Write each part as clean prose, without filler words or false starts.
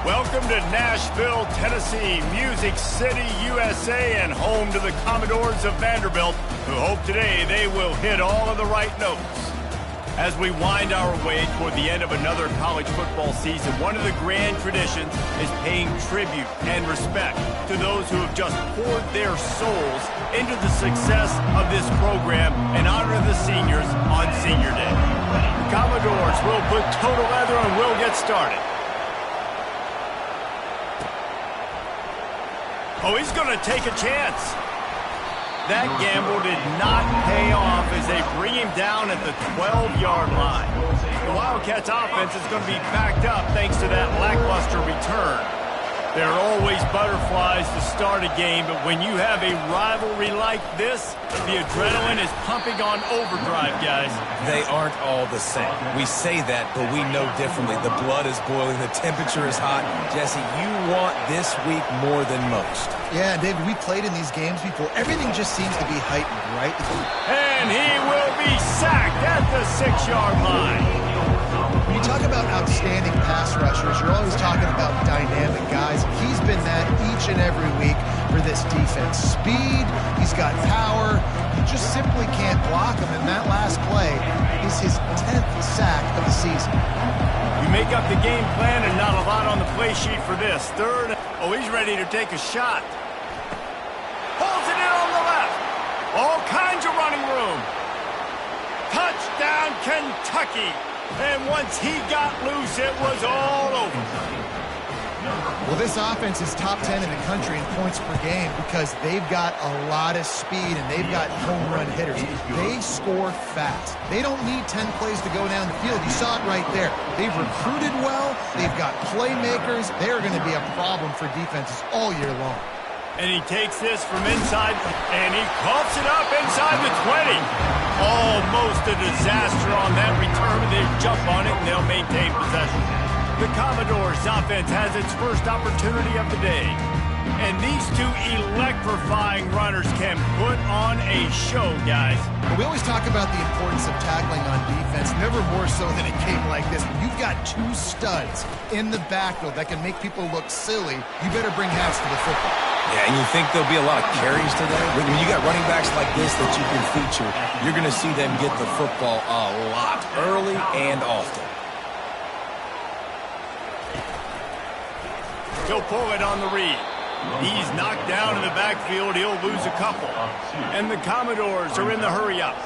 Welcome to Nashville, Tennessee, Music City, USA, and home to the Commodores of Vanderbilt, who hope today they will hit all of the right notes. As we wind our way toward the end of another college football season, one of the grand traditions is paying tribute and respect to those who have just poured their souls into the success of this program and honor the seniors on Senior Day. The Commodores will put total leather and will get started. Oh, he's going to take a chance. That gamble did not pay off as they bring him down at the 12-yard line. The Wildcats offense is going to be backed up thanks to that lackluster return. There are always butterflies to start a game, but when you have a rivalry like this, the adrenaline is pumping on overdrive, guys. They aren't all the same. We say that, but we know differently. The blood is boiling. The temperature is hot. Jesse, you want this week more than most. Yeah, David, we played in these games before. Everything just seems to be heightened, right? And he will be sacked at the 6-yard line. When you talk about outstanding pass rushers, you're always talking about dynamic guys. He's been that each and every week for this defense. Speed, he's got power. You just simply can't block him, and that last play is his 10th sack of the season. You make up the game plan and not a lot on the play sheet for this. Third. Oh, he's ready to take a shot. Pulls it in on the left. All kinds of running room. Touchdown, Kentucky. And once he got loose, it was all over. Well, this offense is top 10 in the country in points per game because they've got a lot of speed and they've got home run hitters. They score fast. They don't need 10 plays to go down the field. You saw it right there. They've recruited well. They've got playmakers. They're going to be a problem for defenses all year long. And he takes this from inside, and he coughs it up inside the 20. Almost a disaster on that return. They jump on it, and they'll maintain possession. The Commodores' offense has its first opportunity of the day. And these two electrifying runners can put on a show, guys. We always talk about the importance of tackling on defense, never more so than a game like this. When you've got two studs in the backfield that can make people look silly, you better bring halves to the football. Yeah, and you think there'll be a lot of carries today? When you got running backs like this that you can feature, you're going to see them get the football a lot, early and often. He'll pull it on the read. He's knocked down in the backfield. He'll lose a couple. And the Commodores are in the hurry-up.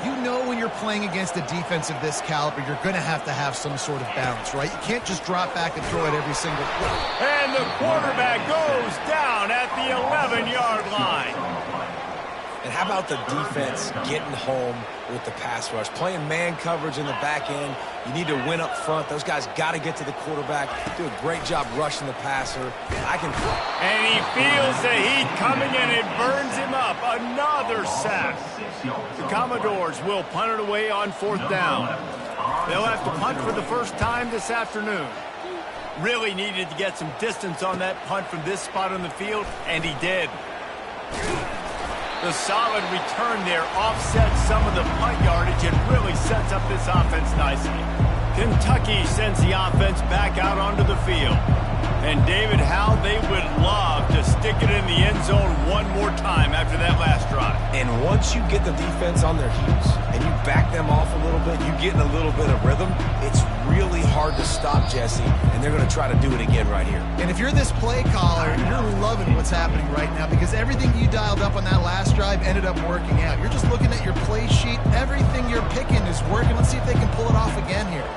You know when you're playing against a defense of this caliber, you're going to have some sort of balance, right? You can't just drop back and throw it every single play. And the quarterback goes down at the 11-yard line. And how about the defense getting home with the pass rush? Playing man coverage in the back end. You need to win up front. Those guys got to get to the quarterback. Do a great job rushing the passer. And he feels the heat coming, and it burns him up. Another sack. The Commodores will punt it away on 4th down. They'll have to punt for the first time this afternoon. Really needed to get some distance on that punt from this spot on the field, and he did. The solid return there offsets some of the punt yardage and really sets up this offense nicely. Kentucky sends the offense back out onto the field. And David, how they would love to stick it in the end zone one more time after that last drive. And once you get the defense on their heels and you back them off a little bit, you get in a little bit of rhythm, it's really hard to stop, Jesse, and they're going to try to do it again right here. And if you're this play caller, you're loving what's happening right now because everything you dialed up on that last drive ended up working out. You're just looking at your play sheet. Everything you're picking is working. Let's see if they can pull it off again here.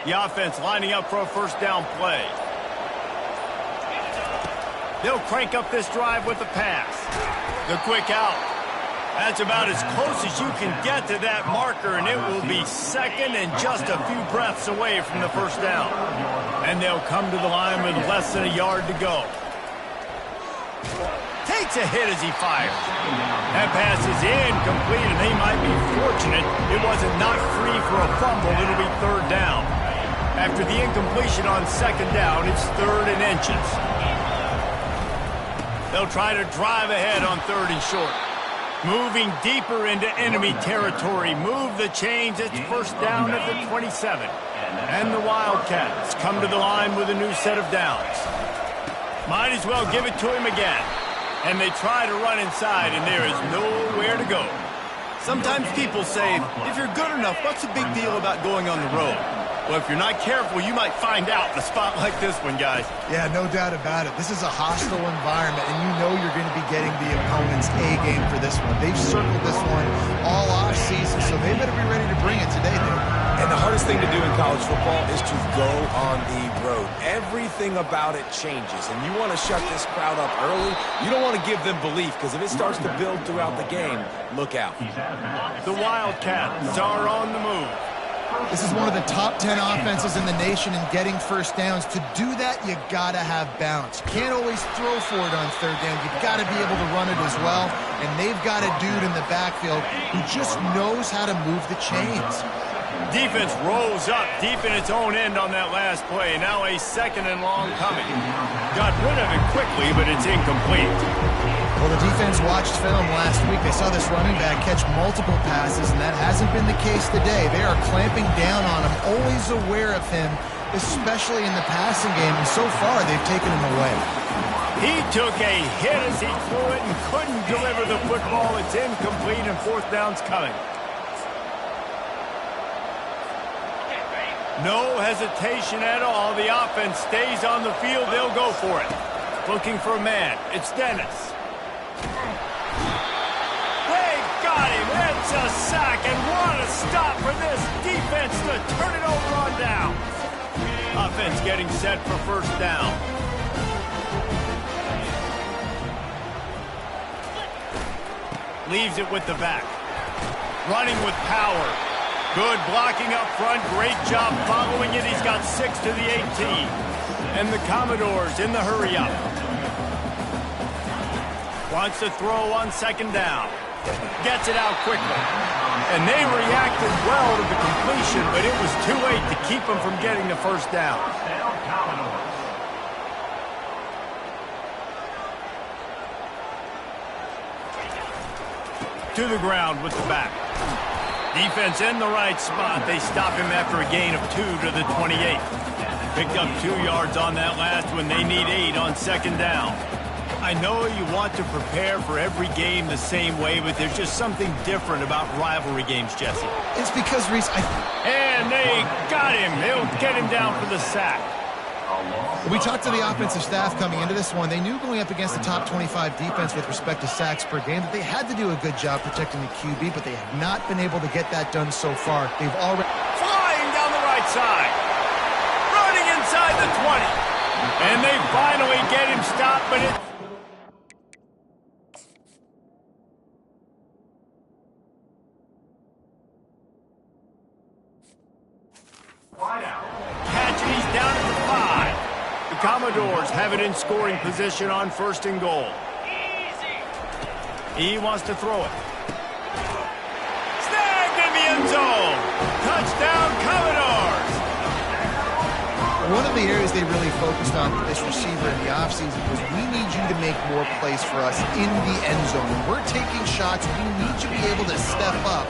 The offense lining up for a first down play. They'll crank up this drive with the pass. The quick out. That's about as close as you can get to that marker, and it will be second and just a few breaths away from the first down. And they'll come to the line with less than a yard to go. Takes a hit as he fires. That pass is incomplete, and they might be fortunate it wasn't not free for a fumble. It'll be 3rd down. After the incompletion on 2nd down, it's 3rd and inches. They'll try to drive ahead on 3rd and short. Moving deeper into enemy territory. Move the chains. It's 1st down at the 27. And the Wildcats come to the line with a new set of downs. Might as well give it to him again. And they try to run inside, and there is nowhere to go. Sometimes people say, if you're good enough, what's the big deal about going on the road? Well, if you're not careful, you might find out in a spot like this one, guys. Yeah, no doubt about it. This is a hostile environment, and you know you're going to be getting the opponent's A game for this one. They've circled this one all off season, so they better be ready to bring it today, dude. And the hardest thing to do in college football is to go on the road. Everything about it changes, and you want to shut this crowd up early. You don't want to give them belief, because if it starts to build throughout the game, look out. The Wildcats are on the move. This is one of the top 10 offenses in the nation in getting 1st downs. To do that, you got to have balance. You can't always throw for it on 3rd down. You've got to be able to run it as well. And they've got a dude in the backfield who just knows how to move the chains. Defense rolls up deep in its own end on that last play. Now a 2nd and long coming. Got rid of it quickly, but it's incomplete. Well, the defense watched film last week. They saw this running back catch multiple passes, and that hasn't been the case today. They are clamping down on him, always aware of him, especially in the passing game, and so far they've taken him away. He took a hit as he threw it and couldn't deliver the football. It's incomplete, and 4th down's coming. No hesitation at all. The offense stays on the field. They'll go for it. Looking for a man. It's Dennis. They got him. It's a sack, and what a stop for this defense to turn it over on down. Offense getting set for 1st down. Leaves it with the back. Running with power. Good blocking up front. Great job following it. He's got 6 to the 18. And the Commodores in the hurry-up. Wants to throw on 2nd down. Gets it out quickly. And they reacted well to the completion, but it was too late to keep them from getting the 1st down. To the ground with the back. Defense in the right spot. They stop him after a gain of 2 to the 28. Picked up 2 yards on that last one. They need 8 on 2nd down. I know you want to prepare for every game the same way, but there's just something different about rivalry games, Jesse. It's because, Reese, and they got him. They'll get him down for the sack. We talked to the offensive staff coming into this one. They knew going up against the top 25 defense with respect to sacks per game that they had to do a good job protecting the QB, but they have not been able to get that done so far. They've already... Flying down the right side. Running inside the 20. And they finally get him stopped, but it... Catch, and he's down at the 5. The Commodores have it in scoring position on 1st and goal. He wants to throw it. Snagged in the end zone. Touchdown, Commodores. One of the areas they really focused on for this receiver in the offseason was we need you to make more plays for us in the end zone. When we're taking shots, we need you to be able to step up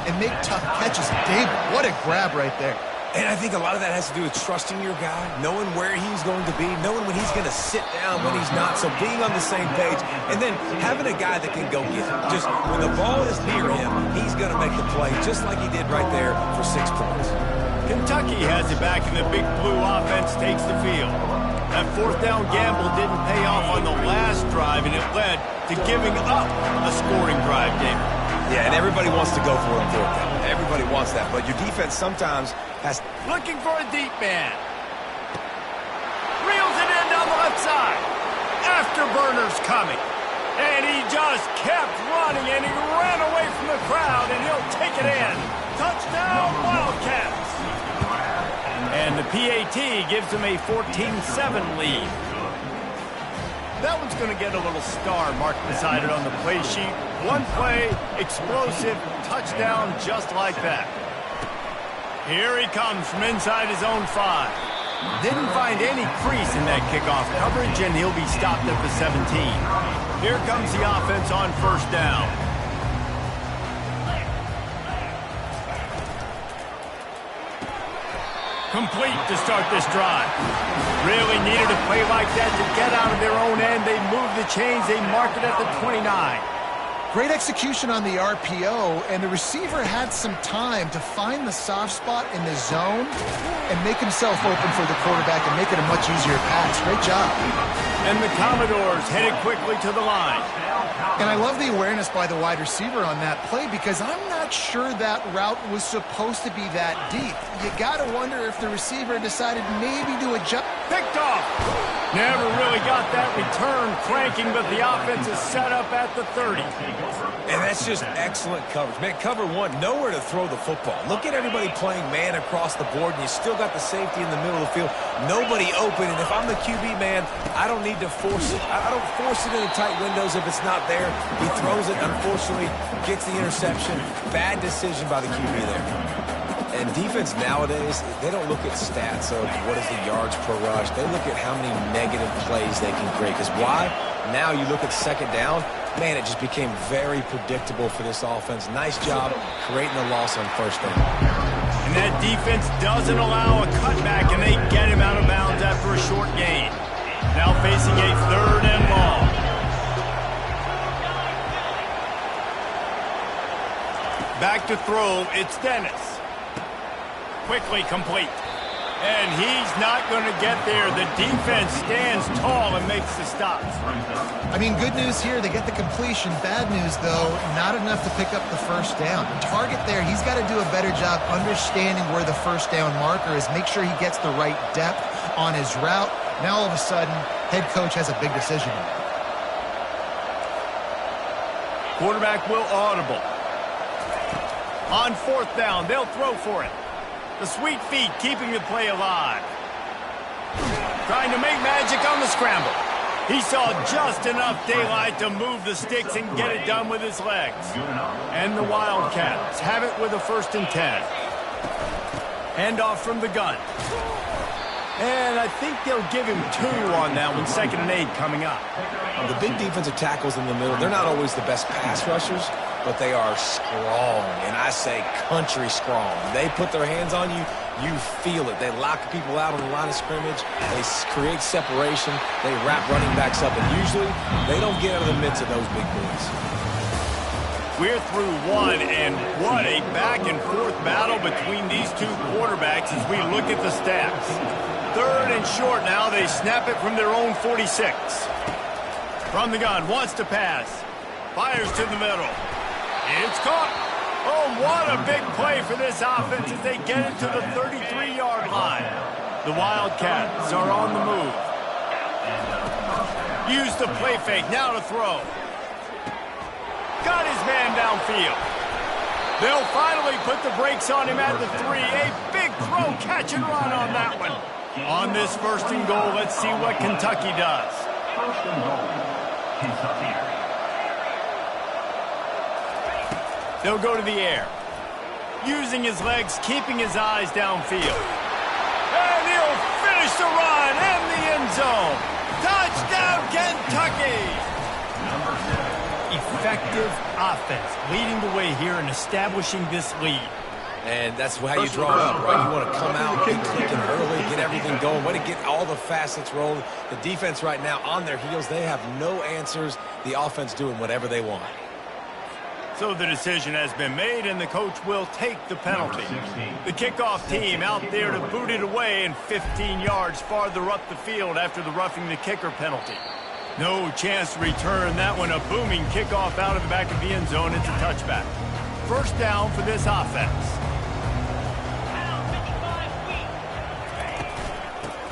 and make tough catches. David, what a grab right there. And I think a lot of that has to do with trusting your guy, knowing where he's going to be, knowing when he's going to sit down, when he's not. So being on the same page, and then having a guy that can go get it. Just when the ball is near him, he's going to make the play, just like he did right there for 6 points. Kentucky has it back, and the Big Blue offense takes the field. That 4th down gamble didn't pay off on the last drive, and it led to giving up a scoring drive, David. Yeah, and everybody wants to go for it on 4th down. Everybody wants that, but your defense sometimes has... Looking for a deep man. Reels it in down the left side. Afterburner's coming. And he just kept running, and he ran away from the crowd, and he'll take it in. Touchdown, Wildcats. And the PAT gives him a 14-7 lead. That one's going to get a little star marked beside it on the play sheet. One play, explosive, touchdown just like that. Here he comes from inside his own 5. Didn't find any crease in that kickoff coverage, and he'll be stopped at the 17. Here comes the offense on first down. Complete to start this drive. Really needed a play like that to get out of their own end. They move the chains. They mark it at the 29. Great execution on the RPO, and the receiver had some time to find the soft spot in the zone and make himself open for the quarterback and make it a much easier pass. Great job. And the Commodores headed quickly to the line. And I love the awareness by the wide receiver on that play because I'm not sure that route was supposed to be that deep. You got to wonder if the receiver decided maybe to adjust. Picked off. Never really got that return cranking, but the offense is set up at the 30. And that's just excellent coverage. Man, cover one, nowhere to throw the football. Look at everybody playing man across the board, and you still got the safety in the middle of the field. Nobody open, and if I'm the QB, man, I don't need to force it. I don't force it into tight windows if it's not there. He throws it, unfortunately, gets the interception. Bad decision by the QB there. And defense nowadays, they don't look at stats of what is the yards per rush. They look at how many negative plays they can create. Because why? Now you look at second down, man, it just became very predictable for this offense. Nice job creating a loss on first down. And that defense doesn't allow a cutback, and they get him out of bounds after a short gain. Now facing a 3rd and long. Back to throw, it's Dennis. Quickly complete. And he's not going to get there. The defense stands tall and makes the stops. I mean, good news here, they get the completion. Bad news, though, not enough to pick up the first down. The target there, he's got to do a better job understanding where the first down marker is, make sure he gets the right depth on his route. Now, all of a sudden, head coach has a big decision. Quarterback will audible. On 4th down, they'll throw for it. The sweet feet keeping the play alive. Trying to make magic on the scramble. He saw just enough daylight to move the sticks and get it done with his legs. And the Wildcats have it with a 1st and 10. Handoff from the gun. And I think they'll give him 2 on that one. 2nd and 8 coming up. The big defensive tackles in the middle, they're not always the best pass rushers, but they are strong, and I say country strong. They put their hands on you, you feel it. They lock people out on the line of scrimmage. They create separation. They wrap running backs up, and usually they don't get out of the midst of those big boys. We're through one, and what a back-and-forth battle between these two quarterbacks as we look at the stats. 3rd and short now. They snap it from their own 46. From the gun, wants to pass. Fires to the middle. It's caught. Oh, what a big play for this offense as they get it to the 33-yard line. The Wildcats are on the move. Use the play fake, now to throw. Got his man downfield. They'll finally put the brakes on him at the 3. A big throw, catch and run on that one. On this 1st and goal, let's see what Kentucky does. 1st and goal, Kentucky. They'll go to the air. Using his legs, keeping his eyes downfield. And he'll finish the run in the end zone. Touchdown, Kentucky! Effective offense, leading the way here and establishing this lead. And that's how you draw it up, right? You want to come out, get clicking early, get everything going, want to get all the facets rolling. The defense right now on their heels, they have no answers. The offense doing whatever they want. So the decision has been made, and the coach will take the penalty. The kickoff team out there to boot it away and 15 yards farther up the field after the roughing the kicker penalty. No chance to return that one. A booming kickoff out of the back of the end zone. It's a touchback. 1st down for this offense.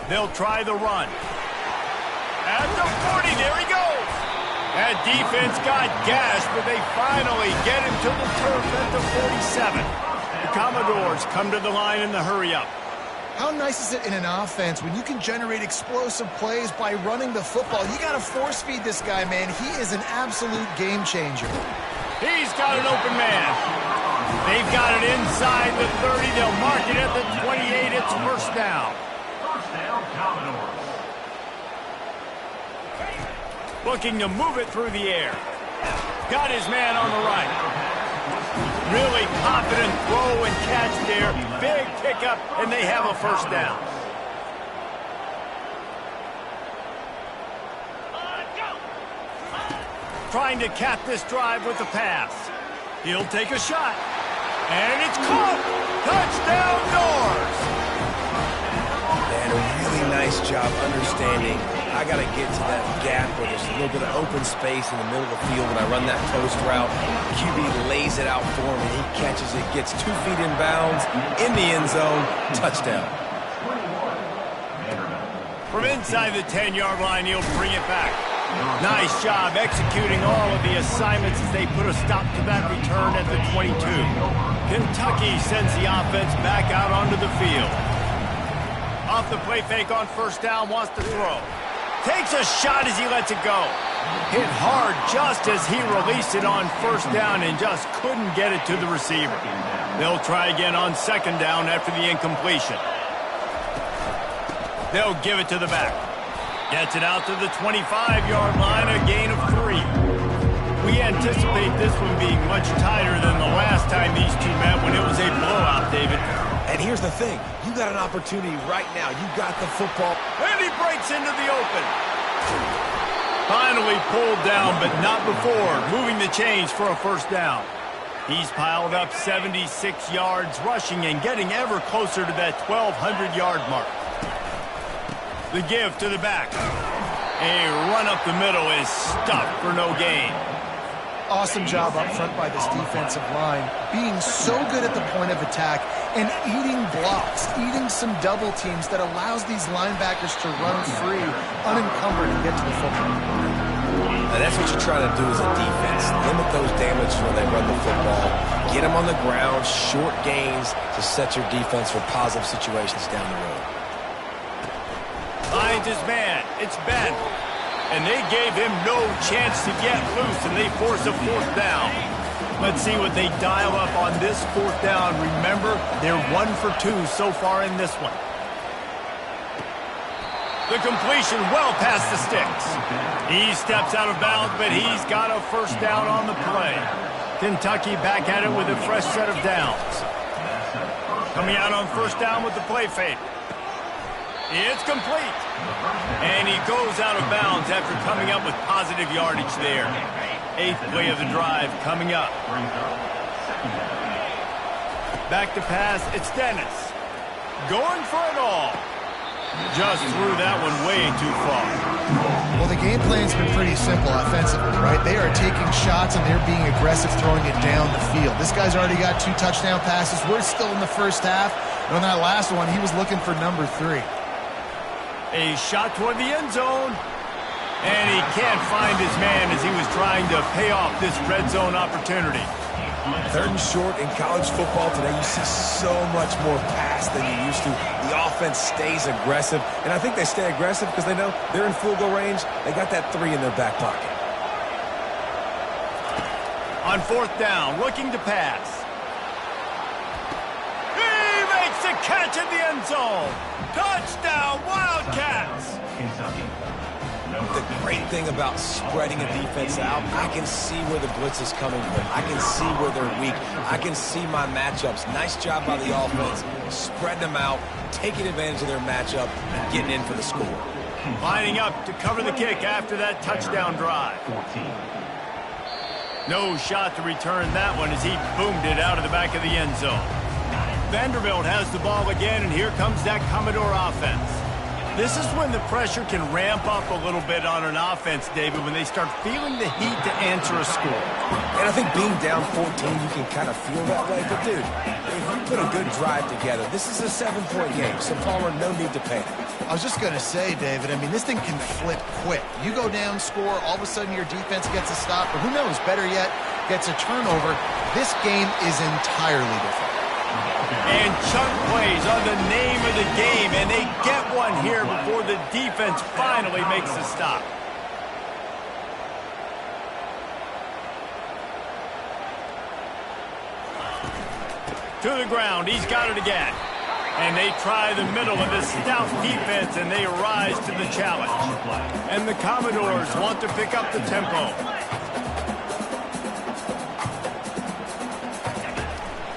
They'll try the run. At the 40, there he goes. That defense got gashed, but they finally get him to the turf at the 47. The Commodores come to the line in the hurry-up. How nice is it in an offense when you can generate explosive plays by running the football? You got to force feed this guy, man. He is an absolute game changer. He's got an open man. They've got it inside the 30. They'll mark it at the 28. It's 1st down. Looking to move it through the air. Got his man on the right. Really confident throw and catch there. Big pickup, and they have a first down. Trying to cap this drive with the pass. He'll take a shot. And it's caught. Touchdown, Doors. And a really nice job understanding I got to get to that gap where there's a little bit of open space in the middle of the field when I run that post route. QB lays it out for him, and he catches it, gets 2 feet in bounds, in the end zone, touchdown. From inside the 10-yard line, he'll bring it back. Nice job executing all of the assignments as they put a stop to that return at the 22. Kentucky sends the offense back out onto the field. Off the play fake on first down, wants to throw. Takes a shot as he lets it go. Hit hard just as he released it on first down and just couldn't get it to the receiver. They'll try again on second down after the incompletion. They'll give it to the back. Gets it out to the 25-yard line, a gain of 3. We anticipate this one being much tighter than the last time these two met when it was a blowout, David. And here's the thing. You got an opportunity right now. You got the football. And he breaks into the open. Finally pulled down, but not before moving the chains for a first down. He's piled up 76 yards rushing and getting ever closer to that 1,200-yard mark. The give to the back. A run up the middle is stuffed for no gain. Awesome job up front by this defensive line, being so good at the point of attack and eating blocks, eating some double teams that allows these linebackers to run free, unencumbered, and get to the football. Now that's what you're trying to do as a defense. Limit those damages when they run the football. Get them on the ground, short gains to set your defense for positive situations down the road. Finds his man. It's Ben. And they gave him no chance to get loose, and they force a fourth down. Let's see what they dial up on this fourth down. Remember, they're 1 for 2 so far in this one. The completion well past the sticks. He steps out of bounds, but he's got a first down on the play. Kentucky back at it with a fresh set of downs. Coming out on first down with the play fake. It's complete. And he goes out of bounds after coming up with positive yardage there. 8th play of the drive coming up. Back to pass, it's Dennis. Going for it all. Just threw that one way too far. Well, the game plan's been pretty simple offensively, right? They are taking shots and they're being aggressive throwing it down the field. This guy's already got 2 touchdown passes. We're still in the first half. And on that last one, he was looking for number 3. A shot toward the end zone. And he can't find his man as he was trying to pay off this red zone opportunity. 3rd and short in college football today, you see so much more pass than you used to. The offense stays aggressive, and I think they stay aggressive because they know they're in field goal range. They got that 3 in their back pocket. On fourth down, looking to pass. He makes the catch in the end zone. Touchdown, Wildcats! The great thing about spreading a defense out, I can see where the blitz is coming from. I can see where they're weak. I can see my matchups. Nice job by the offense. Spreading them out, taking advantage of their matchup, and getting in for the score. Lining up to cover the kick after that touchdown drive. No shot to return that one as he boomed it out of the back of the end zone. Vanderbilt has the ball again, and here comes that Commodore offense. This is when the pressure can ramp up a little bit on an offense, David, when they start feeling the heat to answer a score. And I think being down 14, you can kind of feel that way. But, dude, if you put a good drive together, this is a 7-point game, so Palmer, no need to panic. I was just going to say, David, I mean, this thing can flip quick. You go down, score, all of a sudden your defense gets a stop, or who knows, better yet, gets a turnover. This game is entirely different. And chunk plays are the name of the game, and they get one here before the defense finally makes the stop. To the ground, he's got it again. And they try the middle of this stout defense, and they rise to the challenge. And the Commodores want to pick up the tempo.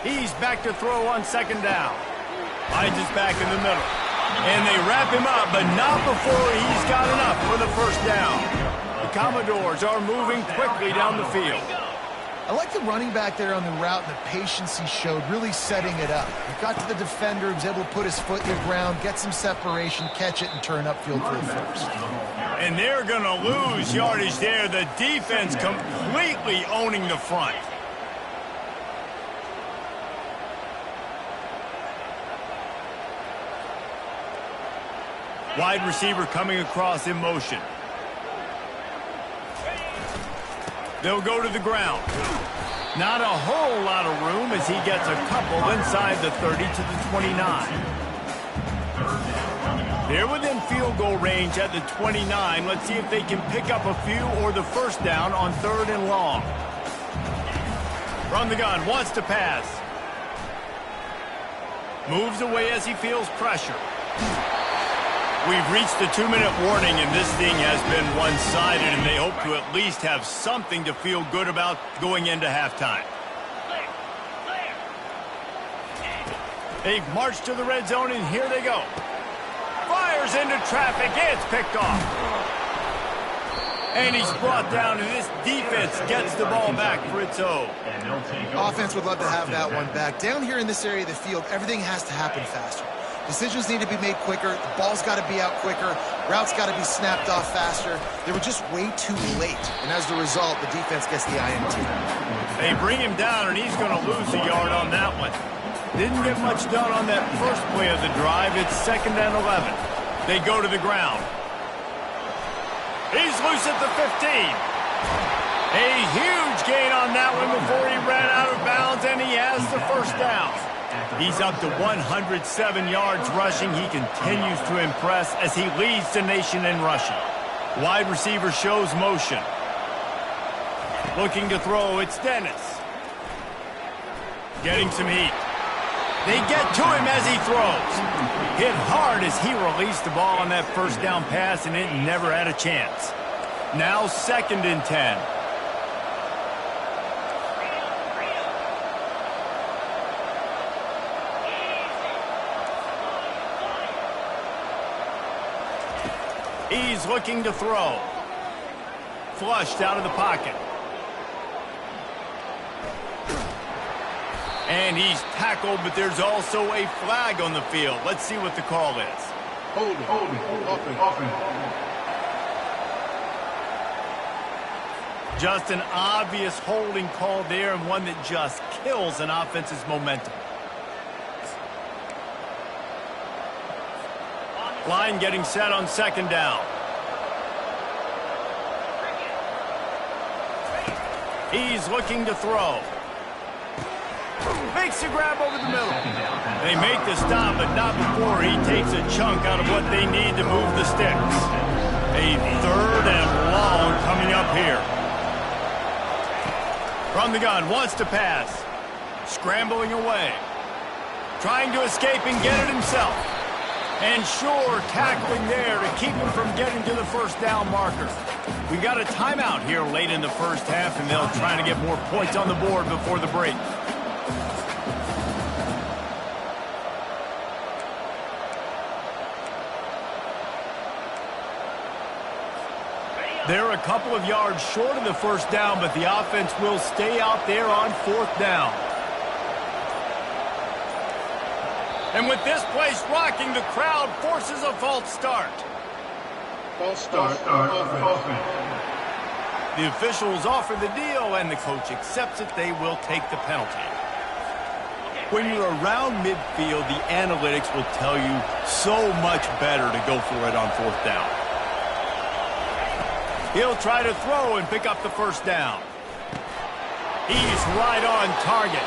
He's back to throw on second down. Finds his back in the middle. And they wrap him up, but not before he's got enough for the first down. The Commodores are moving quickly down the field. I like the running back there on the route and the patience he showed, really setting it up. He got to the defender, he was able to put his foot in the ground, get some separation, catch it, and turn upfield for the first. And they're going to lose yardage there. The defense completely owning the front. Wide receiver coming across in motion. They'll go to the ground. Not a whole lot of room as he gets a couple inside the 30 to the 29. They're within field goal range at the 29. Let's see if they can pick up a few or the first down on 3rd and long. From the gun, wants to pass. Moves away as he feels pressure. We've reached the 2-minute warning, and this thing has been one-sided, and they hope to at least have something to feel good about going into halftime. They've marched to the red zone, and here they go. Fires into traffic. It's picked off. And he's brought down, and this defense gets the ball back for its own. Offense would love to have that one back. Down here in this area of the field, everything has to happen faster. Decisions need to be made quicker. The ball's got to be out quicker. Routes got to be snapped off faster. They were just way too late. And as a result, the defense gets the INT. They bring him down, and he's going to lose a yard on that one. Didn't get much done on that first play of the drive. It's 2nd and 11. They go to the ground. He's loose at the 15. A huge gain on that one before he ran out of bounds, and he has the first down. He's up to 107 yards rushing. He continues to impress as he leads the nation in rushing. Wide receiver shows motion. Looking to throw, it's Dennis. Getting some heat. They get to him as he throws. Hit hard as he released the ball on that first down pass, and it never had a chance. Now 2nd and 10. He's looking to throw. Flushed out of the pocket. And he's tackled, but there's also a flag on the field. Let's see what the call is. Holding, offense. Just an obvious holding call there, and one that just kills an offense's momentum. Line getting set on 2nd down. He's looking to throw. Makes a grab over the middle. They make the stop, but not before he takes a chunk out of what they need to move the sticks. A 3rd and long coming up here. From the gun, wants to pass. Scrambling away. Trying to escape and get it himself. And sure, tackling there to keep him from getting to the first down marker. We got a timeout here late in the first half, and they'll try to get more points on the board before the break. They're a couple of yards short of the first down, but the offense will stay out there on 4th down. And with this place rocking, the crowd forces a false start. False start. Offense. The officials offer the deal, and the coach accepts it. They will take the penalty. When you're around midfield, the analytics will tell you so much better to go for it on 4th down. He'll try to throw and pick up the first down. He's right on target.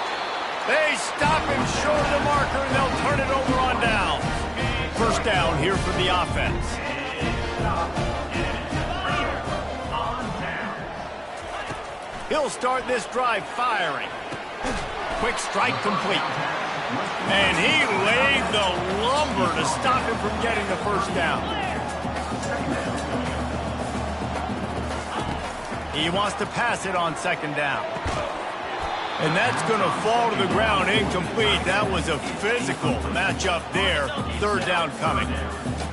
They stop him short of the marker, and they'll turn it over on down. First down here for the offense. He'll start this drive firing. Quick strike complete. And he laid the lumber to stop him from getting the first down. He wants to pass it on second down. And that's going to fall to the ground incomplete. That was a physical matchup there. Third down coming.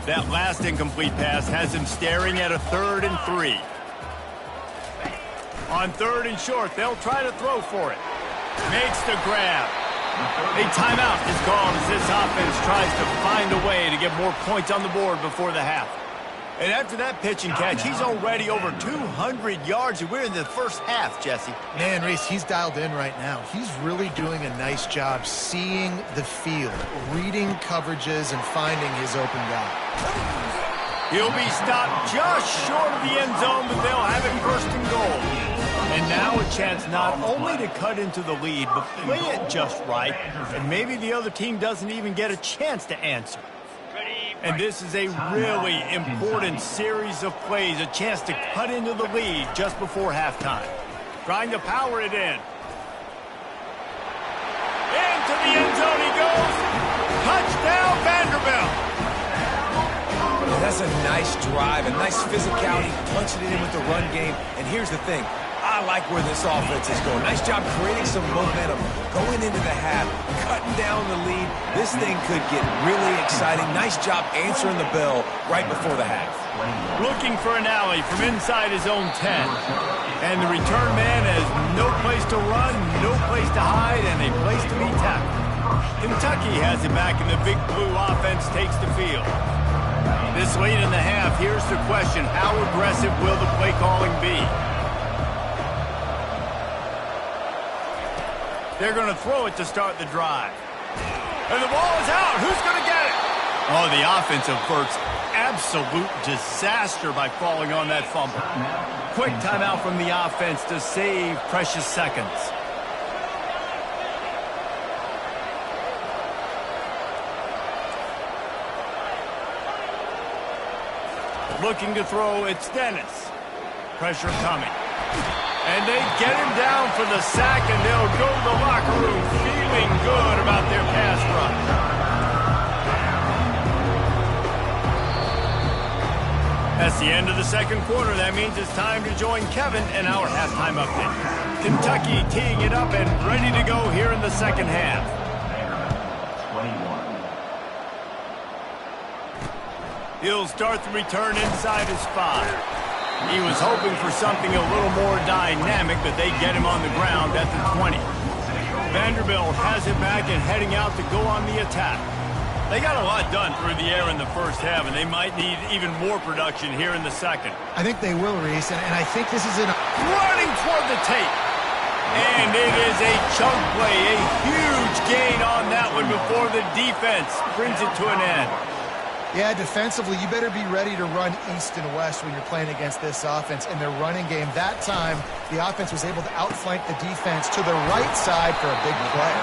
That last incomplete pass has him staring at a 3rd and 3. On 3rd and short, they'll try to throw for it. Makes the grab. A timeout is called as this offense tries to find a way to get more points on the board before the half. And after that pitch and catch, he's already over 200 yards, and we're in the first half, Jesse. Man, Reese, he's dialed in right now. He's really doing a nice job seeing the field, reading coverages, and finding his open guy. He'll be stopped just short of the end zone, but they'll have it 1st and goal. And now a chance not only to cut into the lead, but play it just right, and maybe the other team doesn't even get a chance to answer. And this is a really important series of plays, a chance to cut into the lead just before halftime. Trying to power it in. Into the end zone he goes. Touchdown, Vanderbilt. Yeah, that's a nice drive, a nice physicality, punching it in with the run game. And here's the thing. I like where this offense is going. Nice job creating some momentum, going into the half, cutting down the lead. This thing could get really exciting. Nice job answering the bell right before the half. Looking for an alley from inside his own 10. And the return man has no place to run, no place to hide, and a place to be tackled. Kentucky has it back, and the Big Blue offense takes the field. This late in the half, here's the question: how aggressive will the play calling be? They're going to throw it to start the drive. And the ball is out. Who's going to get it? Oh, the offense averts absolute disaster by falling on that fumble. Quick timeout from the offense to save precious seconds. Looking to throw, it's Dennis. Pressure coming. And they get him down for the sack, and they'll go to the locker room feeling good about their pass rush. That's the end of the second quarter. That means it's time to join Kevin in our halftime update. Kentucky teeing it up and ready to go here in the second half. He'll start the return inside his 5. He was hoping for something a little more dynamic, but they get him on the ground at the 20. Vanderbilt has it back and heading out to go on the attack. They got a lot done through the air in the first half, and they might need even more production here in the second. I think they will, Reese, and I think this is running toward the tape. And it is a chunk play, a huge gain on that one before the defense brings it to an end. Yeah, defensively, you better be ready to run east and west when you're playing against this offense. In their running game, that time, the offense was able to outflank the defense to the right side for a big play.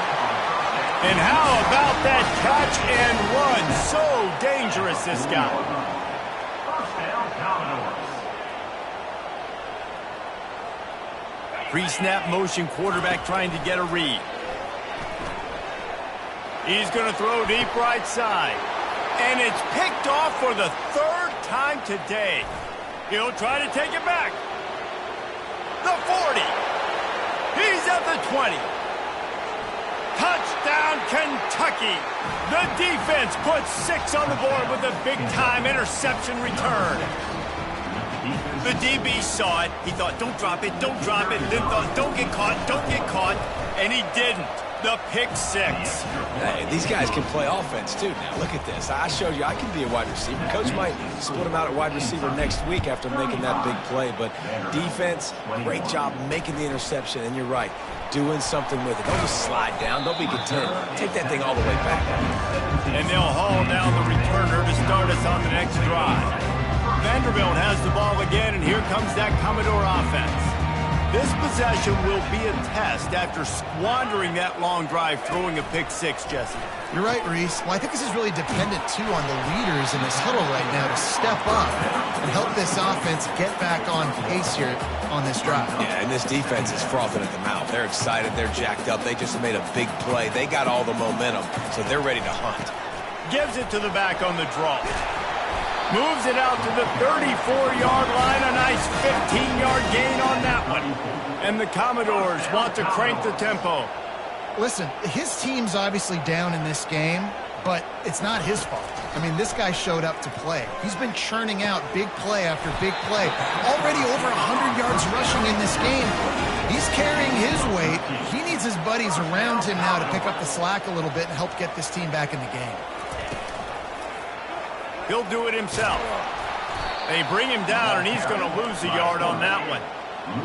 And how about that catch and run? So dangerous, this guy. Pre-snap motion, quarterback trying to get a read. He's going to throw deep right side. And it's picked off for the 3rd time today. He'll try to take it back. The 40. He's at the 20. Touchdown, Kentucky. The defense puts 6 on the board with a big-time interception return. The DB saw it. He thought, don't drop it, don't drop it. Then thought, don't get caught, don't get caught. And he didn't. The pick 6. Hey, these guys can play offense, too. Now, look at this. I showed you I can be a wide receiver. Coach might split him out at wide receiver next week after making that big play. But defense, great job making the interception. And you're right, doing something with it. Don't just slide down. Don't be content. Take that thing all the way back. And they'll haul down the returner to start us on the next drive. Vanderbilt has the ball again, and here comes that Commodore offense. This possession will be a test after squandering that long drive throwing a pick six, Jesse. You're right, Reese. Well, I think this is really dependent, too, on the leaders in this huddle right now to step up and help this offense get back on pace here on this drive. Yeah, and this defense is frothing at the mouth. They're excited. They're jacked up. They just made a big play. They got all the momentum, so they're ready to hunt. Gives it to the back on the draw. Moves it out to the 34-yard line. A nice 15-yard gain on that one. And the Commodores want to crank the tempo. Listen, his team's obviously down in this game, but it's not his fault. I mean, this guy showed up to play. He's been churning out big play after big play. Already over 100 yards rushing in this game. He's carrying his weight. He needs his buddies around him now to pick up the slack a little bit and help get this team back in the game. He'll do it himself. They bring him down, and he's going to lose a yard on that one.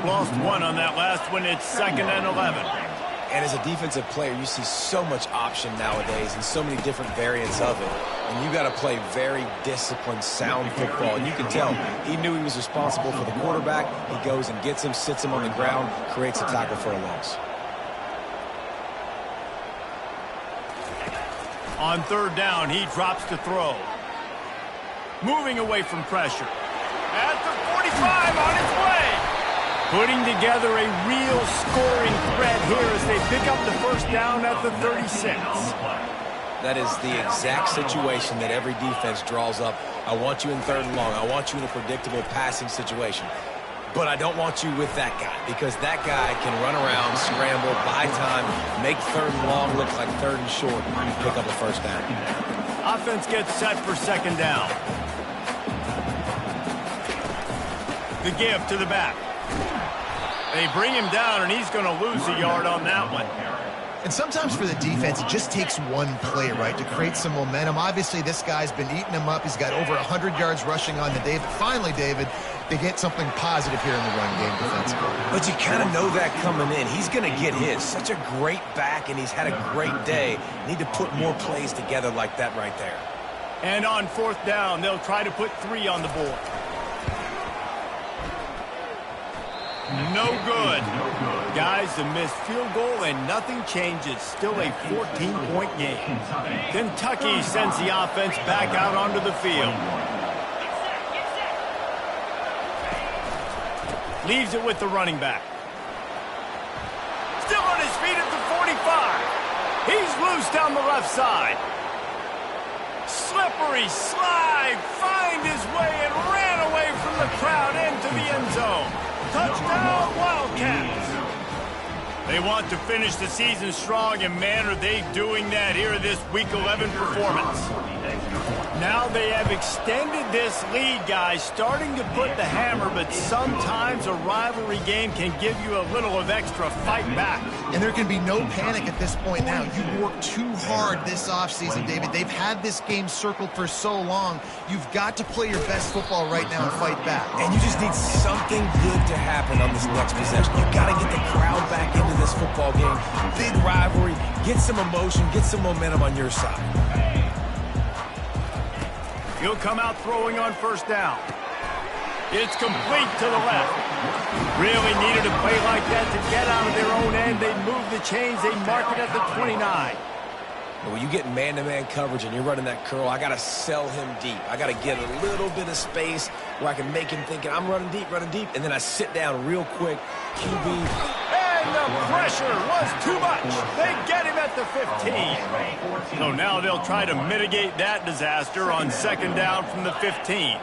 Lost one on that last one. It's 2nd and 11. And as a defensive player, you see so much option nowadays and so many different variants of it. And you got to play very disciplined, sound football. And you can tell he knew he was responsible for the quarterback. He goes and gets him, sits him on the ground, creates a tackle for a loss. On 3rd down, he drops to throw. Moving away from pressure. At the 45, on its way. Putting together a real scoring threat here as they pick up the 1st down at the 36. That is the exact situation that every defense draws up. I want you in 3rd and long. I want you in a predictable passing situation. But I don't want you with that guy, because that guy can run around, scramble, buy time, make 3rd and long look like 3rd and short, and pick up a 1st down. Offense gets set for 2nd down. The give to the back. They bring him down, and he's going to lose a yard on that one. And sometimes for the defense, it just takes one play, right, to create some momentum. Obviously, this guy's been eating him up. He's got over 100 yards rushing on the day. But finally, David, they get something positive here in the run game defensively. But you kind of know that coming in. He's going to get his. Such a great back, and he's had a great day. Need to put more plays together like that right there. And on 4th down, they'll try to put 3 on the board. No good. Guys, a missed field goal and nothing changes. Still a 14-point game. Kentucky sends the offense back out onto the field. Leaves it with the running back. Still on his feet at the 45. He's loose down the left side. Slippery slide. Find his way and ran away from the crowd into the end zone. Touchdown, Wildcats! They want to finish the season strong, and man, are they doing that here in this Week 11 performance. Now they have extended this lead, guys, starting to put the hammer, but sometimes a rivalry game can give you a little of extra fight back. And there can be no panic at this point now. You worked too hard this offseason, David. They've had this game circled for so long. You've got to play your best football right now and fight back. And you just need something good to happen on this next possession. You got to get the crowd back into this football game. Big rivalry. Get some emotion. Get some momentum on your side. He'll come out throwing on 1st down. It's complete to the left. Really needed a play like that to get out of their own end. They move the chains. They mark it at the 29. When you get man-to-man coverage and you're running that curl, I got to sell him deep. I got to get a little bit of space where I can make him think I'm running deep, and then I sit down real quick. QB. And the pressure was too much. They get him at the 15. So now they'll try to mitigate that disaster on 2nd down from the 15.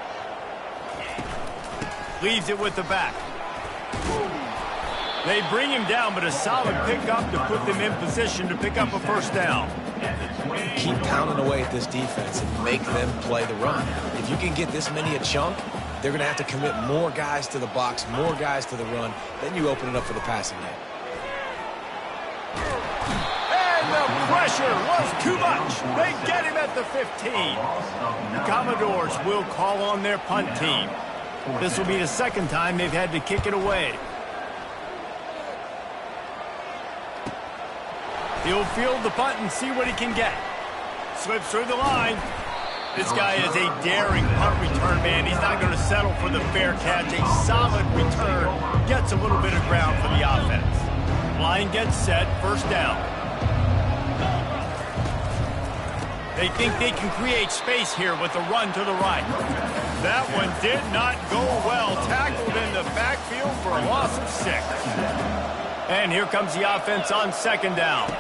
Leaves it with the back. They bring him down, but a solid pickup to put them in position to pick up a 1st down. Keep pounding away at this defense and make them play the run. If you can get this many a chunk, they're going to have to commit more guys to the box, more guys to the run. Then you open it up for the passing game. And the pressure was too much. They get him at the 15. The Commodores will call on their punt team. This will be the 2nd time they've had to kick it away. He'll field the punt and see what he can get. Slips through the line. This guy is a daring punt return man. He's not going to settle for the fair catch. A solid return gets a little bit of ground for the offense. Line gets set, first down. They think they can create space here with a run to the right. That one did not go well. Tackled in the backfield for a loss of 6. And here comes the offense on second down.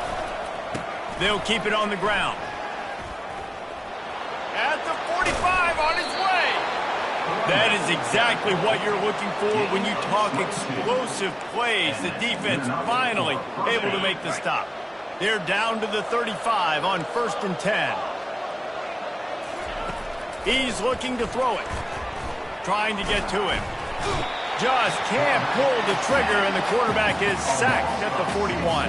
They'll keep it on the ground. At the 45, on his way. That is exactly what you're looking for when you talk explosive plays. The defense finally able to make the stop. They're down to the 35 on 1st and 10. He's looking to throw it. Trying to get to him. Just can't pull the trigger, and the quarterback is sacked at the 41.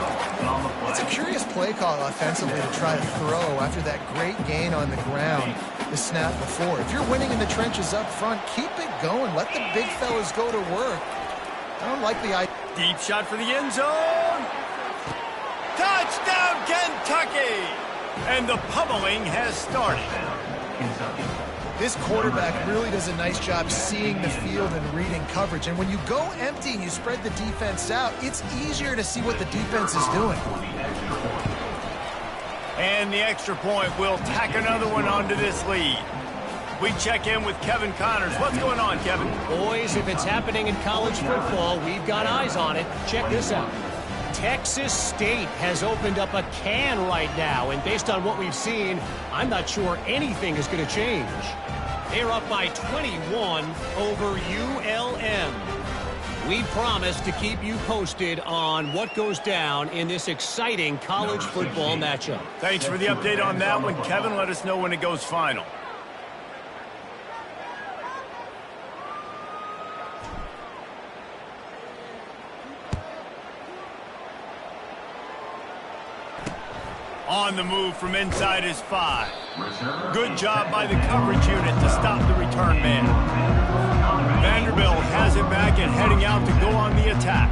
It's a curious play call offensively to try to throw after that great gain on the ground the snap before. If you're winning in the trenches up front, keep it going. Let the big fellas go to work. I don't like the idea. Deep shot for the end zone. Touchdown, Kentucky! And the pummeling has started. This quarterback really does a nice job seeing the field and reading coverage. And when you go empty and you spread the defense out, it's easier to see what the defense is doing. And the extra point will tack another one onto this lead. We check in with Kevin Connors. What's going on, Kevin? Boys, if it's happening in college football, we've got eyes on it. Check this out. Texas State has opened up a can right now, and based on what we've seen, I'm not sure anything is going to change. They're up by 21 over ULM. We promise to keep you posted on what goes down in this exciting college football matchup. Thanks for the update on that one, Kevin. Let us know when it goes final. On the move from inside his 5. Good job by the coverage unit to stop the return man. Vanderbilt has it back and heading out to go on the attack.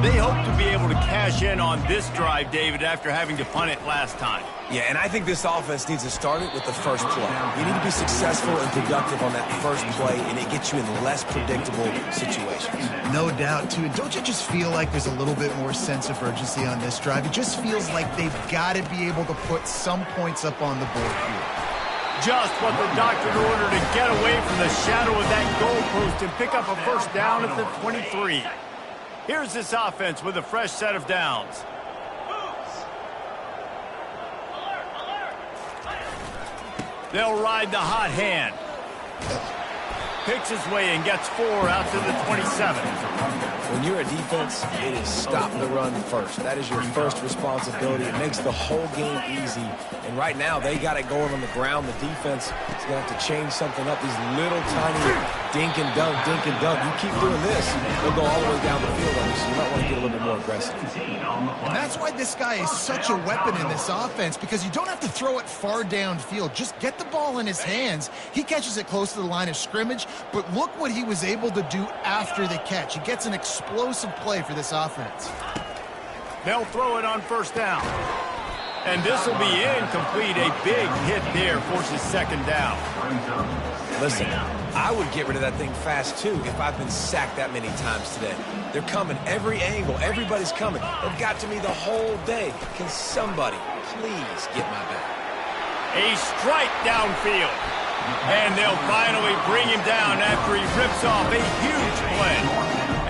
They hope to be able to cash in on this drive, David, after having to punt it last time. Yeah, and I think this offense needs to start it with the first play. You need to be successful and productive on that first play, and it gets you in less predictable situations. No doubt, too. Don't you just feel like there's a little bit more sense of urgency on this drive? It just feels like they've got to be able to put some points up on the board here. Just what the doctor ordered to get away from the shadow of that goalpost and pick up a first down at the 23. Here's this offense with a fresh set of downs. They'll ride the hot hand. Picks his way and gets 4 out to the 27. When you're a defense, it is stop the run first. That is your first responsibility. It makes the whole game easy. And right now, they got it going on the ground. The defense is going to have to change something up. These little tiny dink and dunk, dink and dunk. You keep doing this, they'll go all the way down the field on you, so you might want to get a little bit more aggressive. And that's why this guy is such a weapon in this offense, because you don't have to throw it far downfield. Just get the ball in his hands. He catches it close to the line of scrimmage, but look what he was able to do after the catch. He gets an explosive play for this offense. They'll throw it on first down. And this will be incomplete. A big hit there forces second down. Listen, I would get rid of that thing fast, too, if I've been sacked that many times today. They're coming every angle. Everybody's coming. They've got to me the whole day. Can somebody please get my back? A strike downfield. And they'll finally bring him down after he rips off a huge play.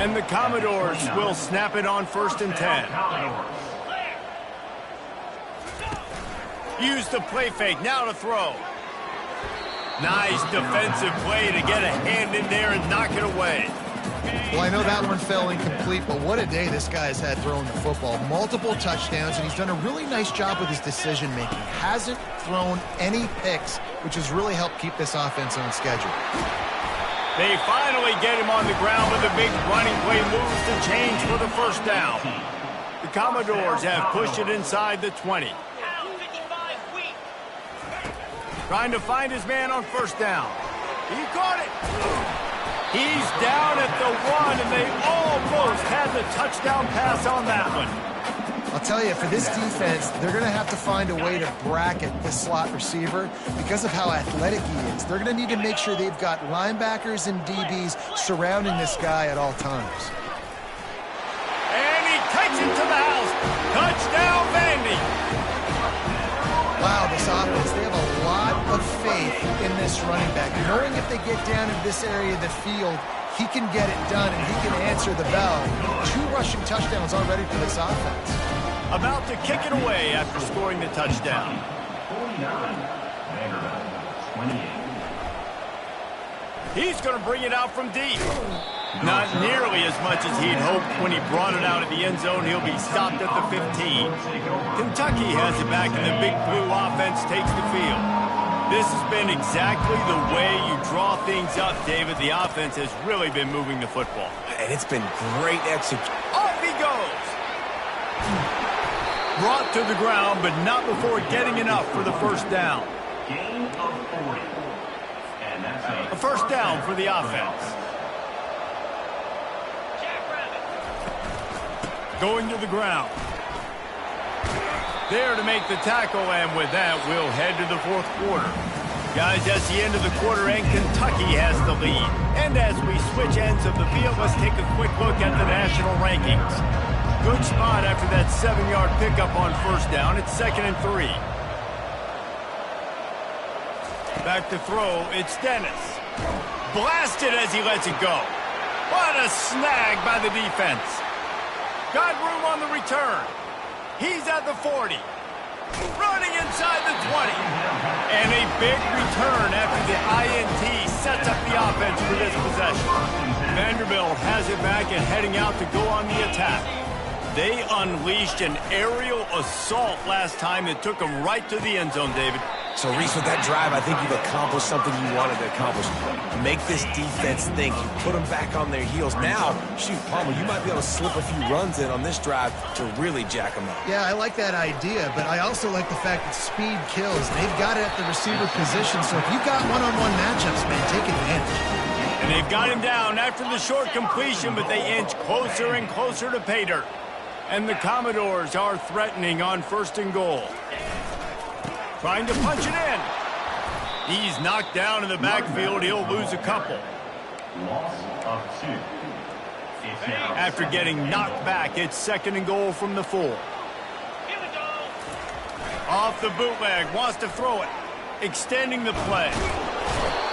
And the Commodores will snap it on 1st and 10. Use the play fake, now to throw. Nice defensive play to get a hand in there and knock it away. Well, I know that one fell incomplete, but what a day this guy's had throwing the football. Multiple touchdowns, and he's done a really nice job with his decision-making. Hasn't thrown any picks, which has really helped keep this offense on schedule. They finally get him on the ground with a big running play moves to change for the first down. The Commodores have pushed it inside the 20. Trying to find his man on first down. He caught it. He's down at the 1, and they almost had the touchdown pass on that one. I'll tell you, for this defense, they're going to have to find a way to bracket this slot receiver because of how athletic he is. They're going to need to make sure they've got linebackers and DBs surrounding this guy at all times. And he takes it to the house. Touchdown, Vandy. Wow, this offense, they have a lot of faith in this running back. Knowing if they get down in this area of the field, he can get it done and he can answer the bell. 2 rushing touchdowns already for this offense. About to kick it away after scoring the touchdown. He's going to bring it out from deep. Not nearly as much as he'd hoped when he brought it out of the end zone. He'll be stopped at the 15. Kentucky has it back, and the Big Blue offense takes the field. This has been exactly the way you draw things up, David. The offense has really been moving the football. And it's been great execution. Off he goes! Brought to the ground, but not before getting enough for the first down. Gain of 40. And that's A first down for the offense. Going to the ground. There to make the tackle, and with that, we'll head to the fourth quarter. Guys, that's the end of the quarter, and Kentucky has the lead. And as we switch ends of the field, let's take a quick look at the national rankings. Good spot after that 7-yard pickup on first down. It's 2nd and 3. Back to throw, it's Dennis. Blasted as he lets it go. What a snag by the defense. Got room on the return. He's at the 40. Running inside the 20. And a big return after the INT sets up the offense for this possession. Vanderbilt has it back and heading out to go on the attack. They unleashed an aerial assault last time that took them right to the end zone, David. So, Reese, with that drive, I think you've accomplished something you wanted to accomplish. Make this defense think. You put them back on their heels. Now, shoot, Palmer, you might be able to slip a few runs in on this drive to really jack them up. Yeah, I like that idea, but I also like the fact that speed kills. They've got it at the receiver position, so if you've got one-on-one matchups, man, take advantage. And they've got him down after the short completion, but they inch closer and closer to pay dirt. And the Commodores are threatening on 1st and goal. Trying to punch it in. He's knocked down in the backfield. He'll lose a couple. loss of 2. After getting knocked back, it's 2nd and goal from the 4. Off the bootleg, wants to throw it. Extending the play.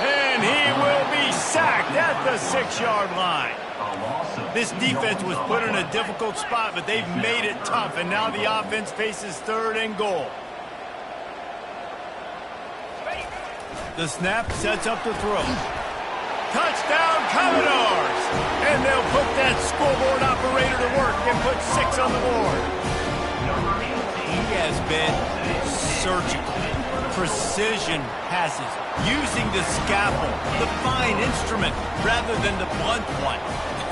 And he will be sacked at the 6-yard line. This defense was put in a difficult spot, but they've made it tough, and now the offense faces 3rd and goal. The snap sets up the throw. Touchdown, Commodores! And they'll put that scoreboard operator to work and put 6 on the board. He has been surgical. Precision passes, using the scalpel, the fine instrument, rather than the blunt one.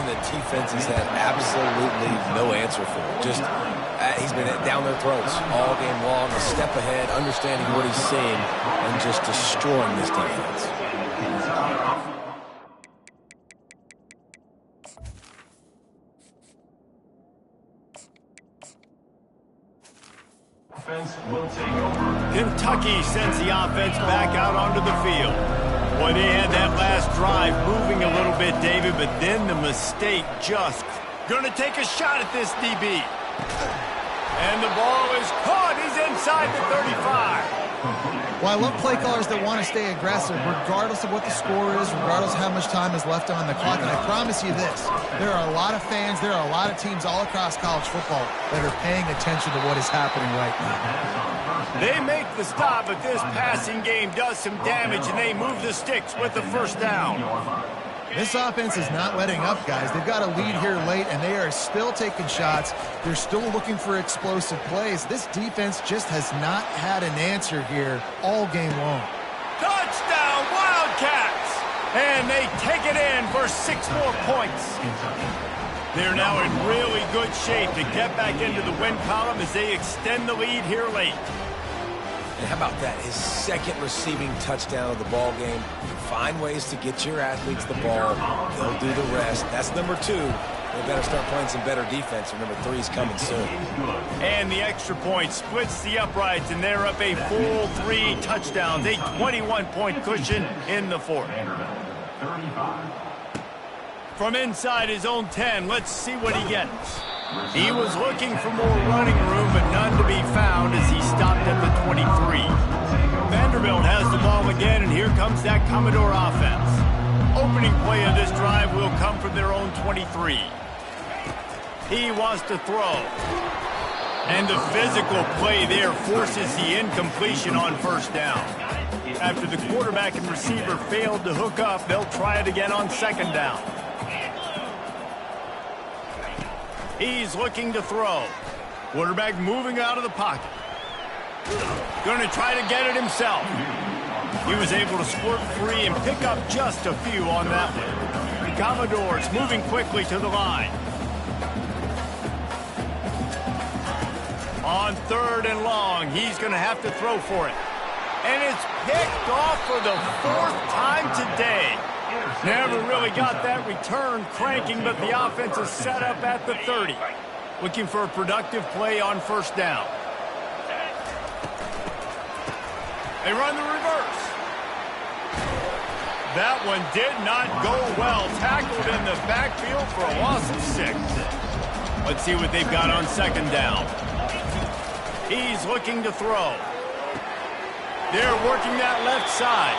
And the defense has had absolutely no answer for it. Just, he's been down their throats all game long, a step ahead, understanding what he's seeing, and just destroying this defense. Will take over. Kentucky sends the offense back out onto the field. Boy, they had that last drive moving a little bit, David, but then the mistake just going to take a shot at this DB. And the ball is caught. He's inside the 35. Well, I love play callers that want to stay aggressive, regardless of what the score is, regardless of how much time is left on the clock. And I promise you this, there are a lot of fans, there are a lot of teams all across college football that are paying attention to what is happening right now. They make the stop, but this passing game does some damage, and they move the sticks with the first down. This offense is not letting up, guys. They've got a lead here late, and they are still taking shots. They're still looking for explosive plays. This defense just has not had an answer here all game long. Touchdown, Wildcats! And they take it in for 6 more points. They're now in really good shape to get back into the win column as they extend the lead here late. And how about that? His 2nd receiving touchdown of the ball game. Find ways to get your athletes the ball. They'll do the rest. That's number 2. They better start playing some better defense, or number 3 is coming soon. And the extra point splits the uprights, and they're up a full 3 touchdowns, a 21-point cushion in the 4th. From inside his own 10, let's see what he gets. He was looking for more running room, but none to be found as he stopped at the 23. Vanderbilt has the ball again, and here comes that Commodore offense. Opening play of this drive will come from their own 23. He wants to throw. And the physical play there forces the incompletion on first down. After the quarterback and receiver failed to hook up, they'll try it again on second down. He's looking to throw. Quarterback moving out of the pocket. Going to try to get it himself. He was able to squirt free and pick up just a few on that one. The Commodores moving quickly to the line. On 3rd and long, he's going to have to throw for it. And it's picked off for the 4th time today. Never really got that return cranking, but the offense is set up at the 30. Looking for a productive play on first down. They run the reverse. That one did not go well. Tackled in the backfield for a loss of 6. Let's see what they've got on second down. He's looking to throw. They're working that left side.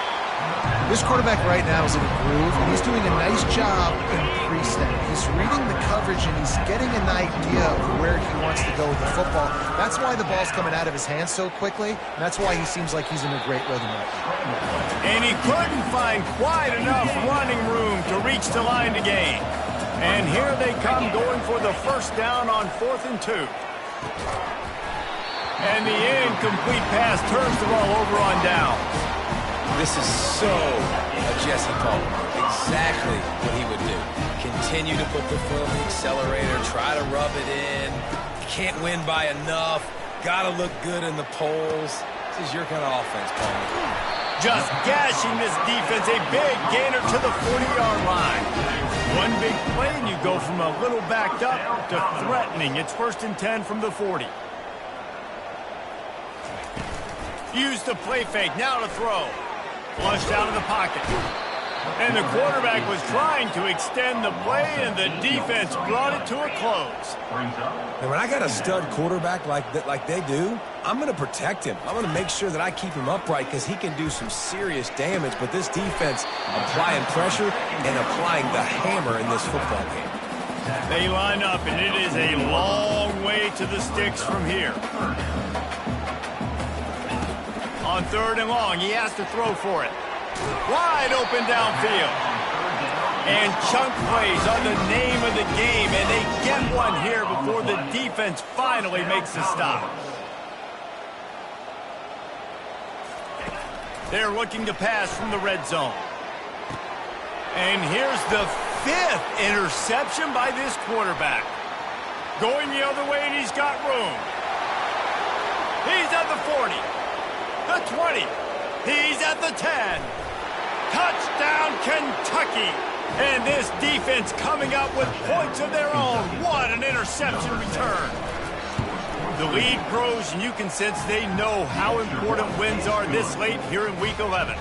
This quarterback right now is in a groove, and he's doing a nice job in pre-snap. He's reading the coverage, and he's getting an idea of where he wants to go with the football. That's why the ball's coming out of his hands so quickly, and that's why he seems like he's in a great rhythm right now. And he couldn't find quite enough running room to reach the line to gain. And here they come going for the first down on 4th and 2. And the incomplete pass turns the ball over on down. This is so a Jesse Paul. Exactly what he would do. Continue to put the foot on the accelerator, try to rub it in. Can't win by enough. Got to look good in the polls. This is your kind of offense, Paul. Just gashing this defense. A big gainer to the 40-yard line. One big play, and you go from a little backed up to threatening. It's 1st and 10 from the 40. Used the play fake, now to throw. Flushed out of the pocket. And the quarterback was trying to extend the play, and the defense brought it to a close. And when I got a stud quarterback like they do, I'm going to protect him. I'm going to make sure that I keep him upright because he can do some serious damage. But this defense applying pressure and applying the hammer in this football game. They line up, and it is a long way to the sticks from here. On 3rd and long, he has to throw for it. Wide open downfield. And chunk plays are the name of the game, and they get one here before the defense finally makes the stop. They're looking to pass from the red zone. And here's the 5th interception by this quarterback. Going the other way, and he's got room. He's at the 40. The 20. He's at the 10. Touchdown, Kentucky. And this defense coming up with points of their own. What an interception return. The lead grows, and you can sense they know how important wins are this late here in Week 11.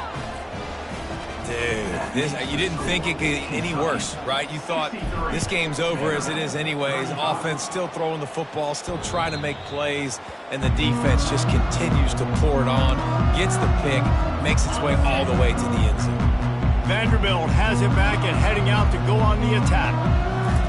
Dude, you didn't think it could get any worse, right? You thought this game's over as it is anyways. Offense still throwing the football, still trying to make plays, and the defense just continues to pour it on, gets the pick, makes its way all the way to the end zone. Vanderbilt has it back and heading out to go on the attack.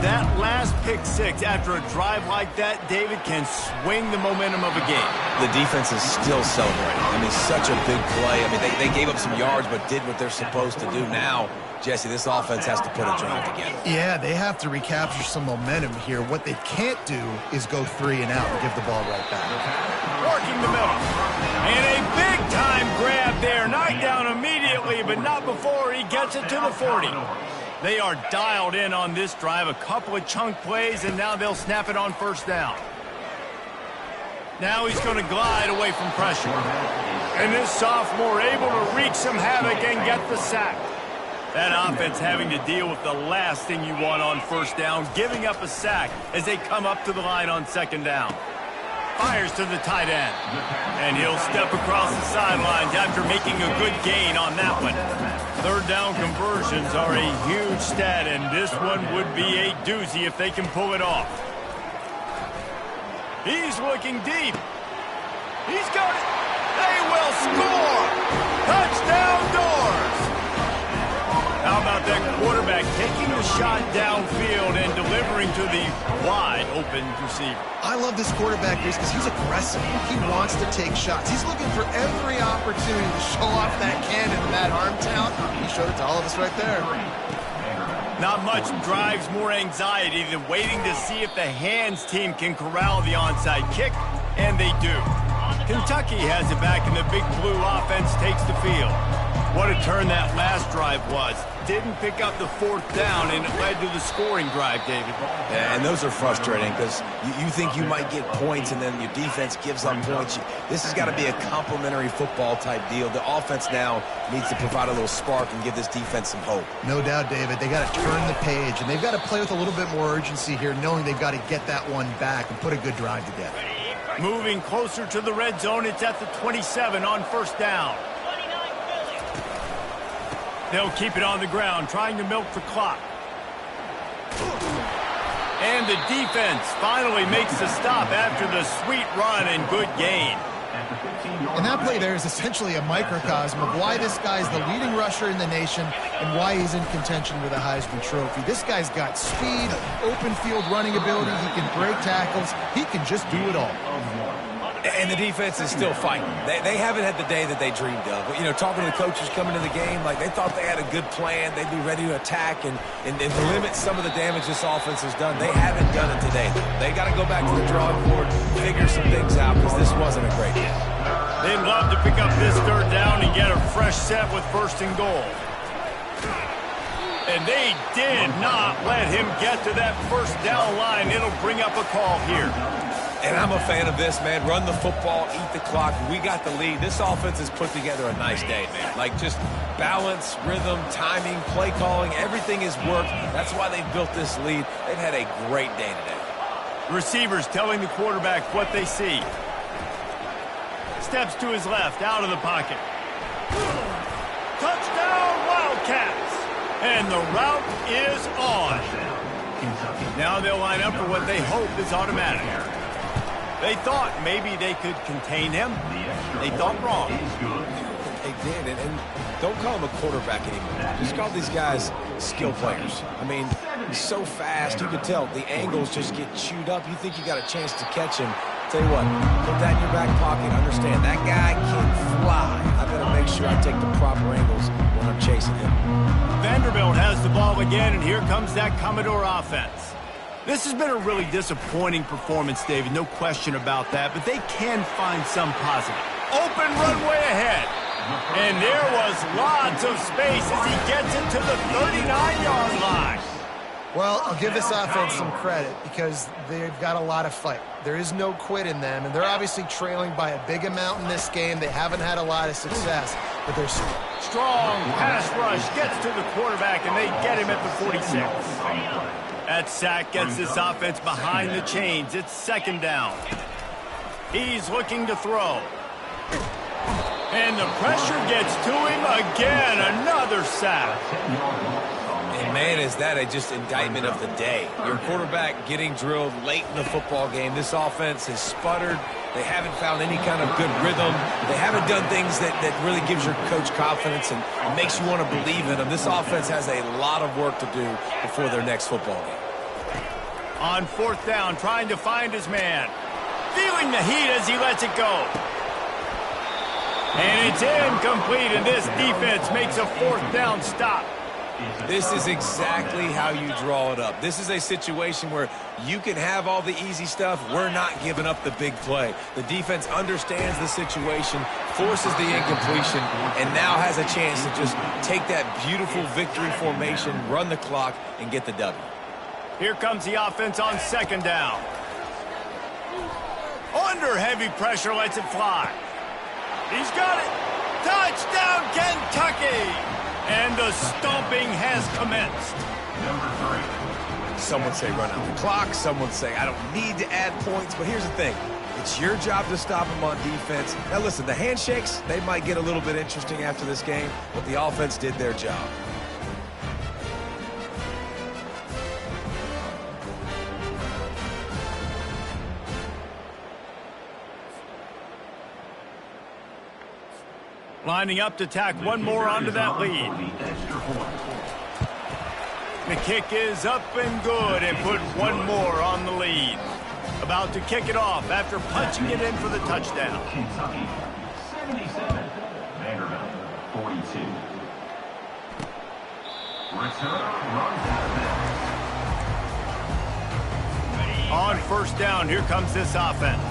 That last pick six after a drive like that, David, can swing the momentum of a game. The defense is still celebrating. I mean, such a big play. I mean, they gave up some yards but did what they're supposed to do. Now, Jesse, this offense has to put a drive together. Yeah, they have to recapture some momentum here. What they can't do is go 3 and out and give the ball right back. Working the middle. And a big-time grab there. Knocked down immediately, but not before he gets it to the 40. They are dialed in on this drive. A couple of chunk plays, and now they'll snap it on first down. Now he's going to glide away from pressure. And this sophomore able to wreak some havoc and get the sack. That offense having to deal with the last thing you want on first down, giving up a sack as they come up to the line on second down. Fires to the tight end. And he'll step across the sidelines after making a good gain on that one. Third down conversions are a huge stat, and this one would be a doozy if they can pull it off. He's looking deep. He's got it. They will score. Touchdown Doors. How about that quarterback taking the shot downfield and delivering to the wide-open receiver? I love this quarterback, Reese, because he's aggressive. He wants to take shots. He's looking for every opportunity to show off that cannon and that arm talent. He showed it to all of us right there. Not much drives more anxiety than waiting to see if the hands team can corral the onside kick, and they do. Kentucky has it back, and the Big Blue offense takes the field. What a turn that last drive was. Didn't pick up the fourth down, and it led to the scoring drive, David. Yeah, and those are frustrating because you think you might get points, and then your defense gives up points. This has got to be a complementary football type deal. The offense now needs to provide a little spark and give this defense some hope. No doubt, David. They got to turn the page, and they've got to play with a little bit more urgency here, knowing they've got to get that one back and put a good drive together. Moving closer to the red zone, it's at the 27 on first down. They'll keep it on the ground, trying to milk the clock. And the defense finally makes the stop after the sweet run and good gain. And that play there is essentially a microcosm of why this guy's the leading rusher in the nation and why he's in contention with a Heisman Trophy. This guy's got speed, open field running ability. He can break tackles. He can just do it all. And the defense is still fighting. They haven't had the day that they dreamed of. You know, talking to the coaches coming to the game, like they thought they had a good plan. They'd be ready to attack and limit some of the damage this offense has done. They haven't done it today. They got to go back to the drawing board, figure some things out because this wasn't a great game. They'd love to pick up this third down and get a fresh set with first and goal. And they did not let him get to that first down line. It'll bring up a call here. And I'm a fan of this, man. Run the football, eat the clock. We got the lead. This offense has put together a nice day, man. Like just balance, rhythm, timing, play calling, everything has worked. That's why they've built this lead. They've had a great day today. Receivers telling the quarterback what they see. Steps to his left, out of the pocket. Touchdown, Wildcats! And the route is on. Now they'll line up for what they hope is automatic. They thought maybe they could contain him. They thought wrong. They did, and don't call him a quarterback anymore. Just call these guys skill players. I mean, he's so fast, you can tell the angles just get chewed up. You think you got a chance to catch him. Tell you what, put that in your back pocket. Understand, that guy can fly. I better make sure I take the proper angles when I'm chasing him. Vanderbilt has the ball again, and here comes that Commodore offense. This has been a really disappointing performance, David, no question about that, but they can find some positive. Open runway ahead. And there was lots of space as he gets it to the 39-yard line. Well, I'll give this offense some credit because they've got a lot of fight. There is no quit in them, and they're obviously trailing by a big amount in this game. They haven't had a lot of success, but they're strong pass rush gets to the quarterback, and they get him at the 46. That sack gets this offense behind the chains. It's second down. He's looking to throw. And the pressure gets to him again. Another sack. And man, is that just indictment of the day. Your quarterback getting drilled late in the football game. This offense has sputtered. They haven't found any kind of good rhythm. They haven't done things that really gives your coach confidence and makes you want to believe in them. This offense has a lot of work to do before their next football game. On fourth down, trying to find his man. Feeling the heat as he lets it go. And it's incomplete, and this defense makes a fourth down stop. This is exactly how you draw it up. This is a situation where you can have all the easy stuff. We're not giving up the big play. The defense understands the situation, forces the incompletion, and now has a chance to just take that beautiful victory formation, run the clock, and get the W. Here comes the offense on second down. Under heavy pressure, lets it fly. He's got it. Touchdown, Kentucky! And the stomping has commenced. Some would say run out the clock. Some would say I don't need to add points. But here's the thing. It's your job to stop them on defense. Now, listen, the handshakes, they might get a little bit interesting after this game, but the offense did their job. Lining up to tack one more onto that lead. The kick is up and good and put one more on the lead. About to kick it off after punching it in for the touchdown. Kentucky, 77. Vanderbilt, 42. Return runs On first down, here comes this offense.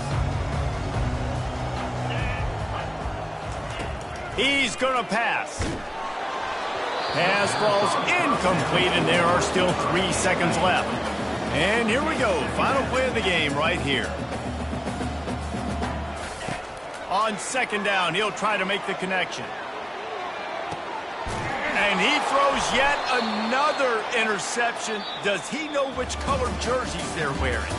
He's going to pass. Pass falls incomplete, and there are still 3 seconds left. And here we go. Final play of the game right here. On second down, he'll try to make the connection. And he throws yet another interception. Does he know which colored jerseys they're wearing?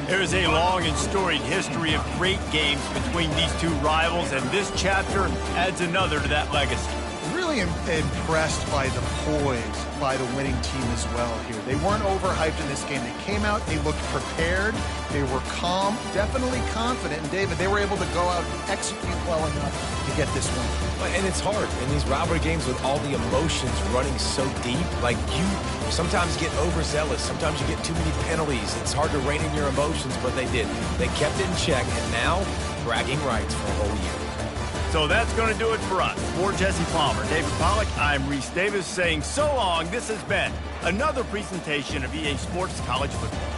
There's a long and storied history of great games between these two rivals, and this chapter adds another to that legacy. Really impressed by the poise by the winning team as well here. They weren't overhyped in this game. They came out, they looked prepared, they were calm, definitely confident. And David, they were able to go out and execute well enough to get this win. And it's hard in these rivalry games with all the emotions running so deep. Like, you sometimes get overzealous. Sometimes you get too many penalties. It's hard to rein in your emotions, but they did. They kept it in check, and now bragging rights for a whole year. So that's going to do it for us. For Jesse Palmer, David Pollack, I'm Reese Davis saying so long. This has been another presentation of EA Sports College Football.